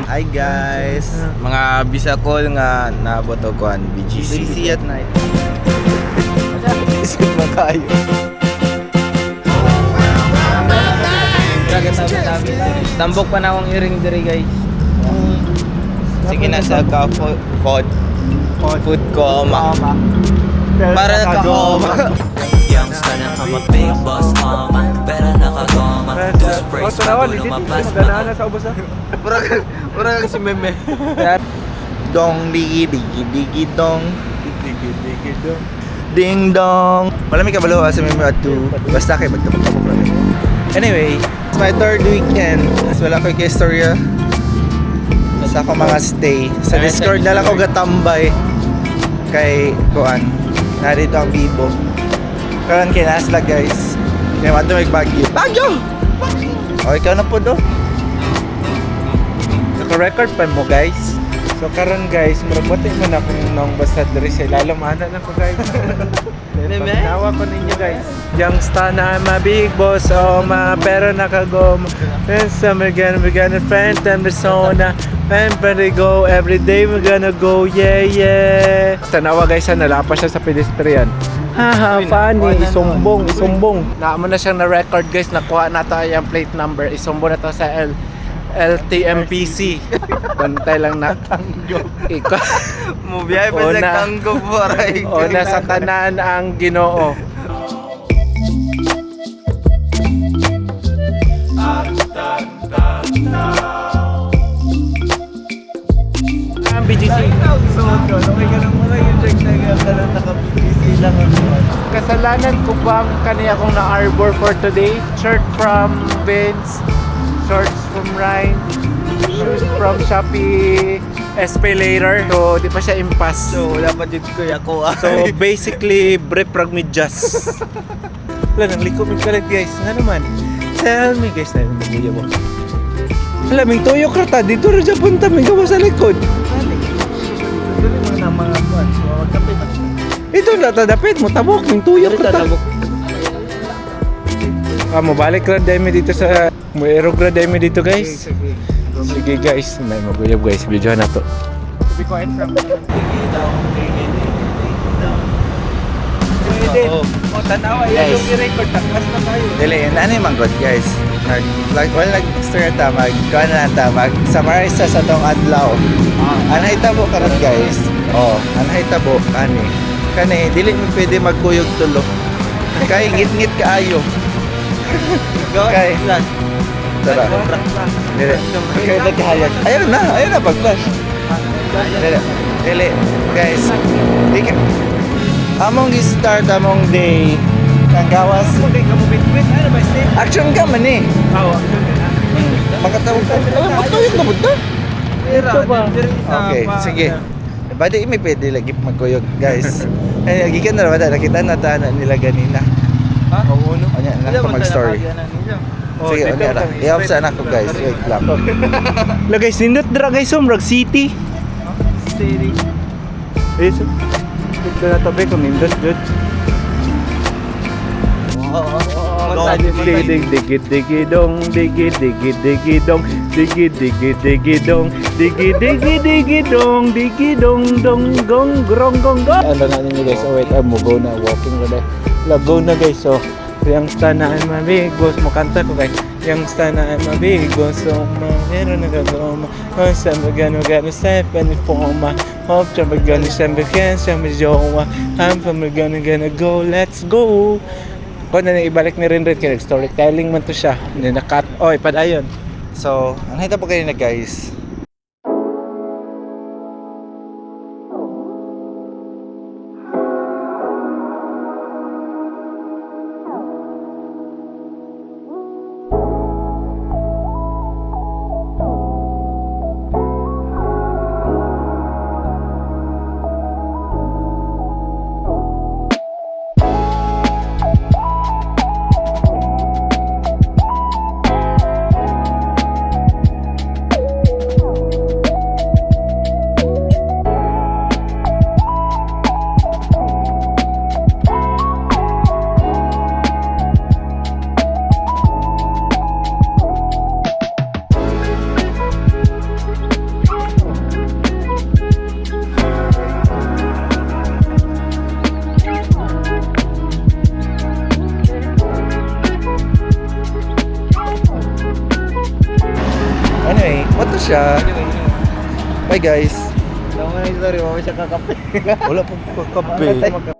Hi guys, mga bisakol nga naabot og kuan BGC at night. Isip mo kayo. Tambok pa na akong iring diri guys. Sige na sa food coma. Para nakakoma. Youngster na I'm a big boss mama. Better nakagoma. Two sprays bago lumabas mga. Murag si Meme. Dong digi digi digi dong. Digi digi dong. Ding dong. Wala may kabalo sa Meme at 2. Basta kay magtapok lang. Anyway, it's my third weekend. As wala ko kay istorya. Sa ako mga stay. Sa Discord na lang ko gatambay. Kay kuan. Narito ang Bibo. Karon kinasla guys. Kaya mato may Bagyo. Bagyo! O ikaw na po do. Naka-record pa mo guys. So karon guys, murabati mo na kung nung basta diri sa lalo mana na ko guys. Pagnawa ko ninyo guys. Youngster na I'm a big boss, pero nakagoma. And summer we're gonna find them persona. And when we go, every day we're gonna go, yeah, yeah. Tanawa guys, nalapas siya sa pedestrian. Haha, funny, isumbong. Naamo na siyang na-record guys, nakuha na tayo yung plate number. Isumbong na to sa LTMPC. Bantay lang na tanggap. Mubiyay pa sa tanggap po aray. O nasa tanan ang Ginoo. Ang BGC. Kasalanan ko bang kaniya akong na-arbor for today? Shirt from Vince, shorts from Ryan, shoes from Shopee, Espalator. So, di pa siya impas. So dapat jud ko ako. So, basically, brief pragmidyas. Wala, nang liko mig kalit guys. Nga naman. Tell me guys, na yung nabuya mo. Wala, may toyo krata. Dito rin siya punta. May gawa sa likod. Dili mo na mga kuan. So magkape pa. Ito na, tadapit mo. Tabok, may toyo krata. Mabalik ra dahil dito sa... May aerograd dahil dito guys. Sige guys, may maguyab guys. Videohan na to. Be quiet from. O tanawa yan yung i-record taklas na tayo. Dili, ano yung manggod guys? Nag-start ta, mag-kuhan na ta, mag-summarize sa tong adlaw. Anhay tabo karon guys. Anhay tabo, kani, dili mo pwede magkuyog tulo. Kay ngit-ngit kaayo. Kay, tara. Dili, kay nagkahayag. Ayun na pag-flash. Dili, guys. Among start among day. Ang gawas. Okay, kamubit-bit. Ano ba stay? Action ka man eh. Oo, action ka na. Makatawag ka. Alam mo to yung nabot na. Ito ba? Okay, sige. Badi may pwede lagi magkuyog guys. Ay, gikan na naman. Nakita na tayo nila ganina. Ha? Oo, no? Anya, na ako mag-story. Sige, anya ra. I-off sa anak ko guys. Wait lang. La guys, nindot dra guys. Somrag City. Steady. Ito. Ito na tabi kung nindot dod. Digi dong, digi dong, gong grong gong gong. Ano na ninyo guys? Oh wait, mo go na walking na dahil. Go na guys. So, yung stanaan mabigos mo kanta ko guys. Yung stanaan mabigos so meron na gagawin. Sa magano sa penipoma. Hope sa magano sa bigyan sa majowa. I'm gonna go, let's go. Kung na ibalik ni Renred kaya storytelling man to siya. Hindi na-cut. Oy, padayon. So, ang hita po kayo na guys. siya. Bye guys. Tama nga yung story, mamaya siya kakape. Wala pong kakape.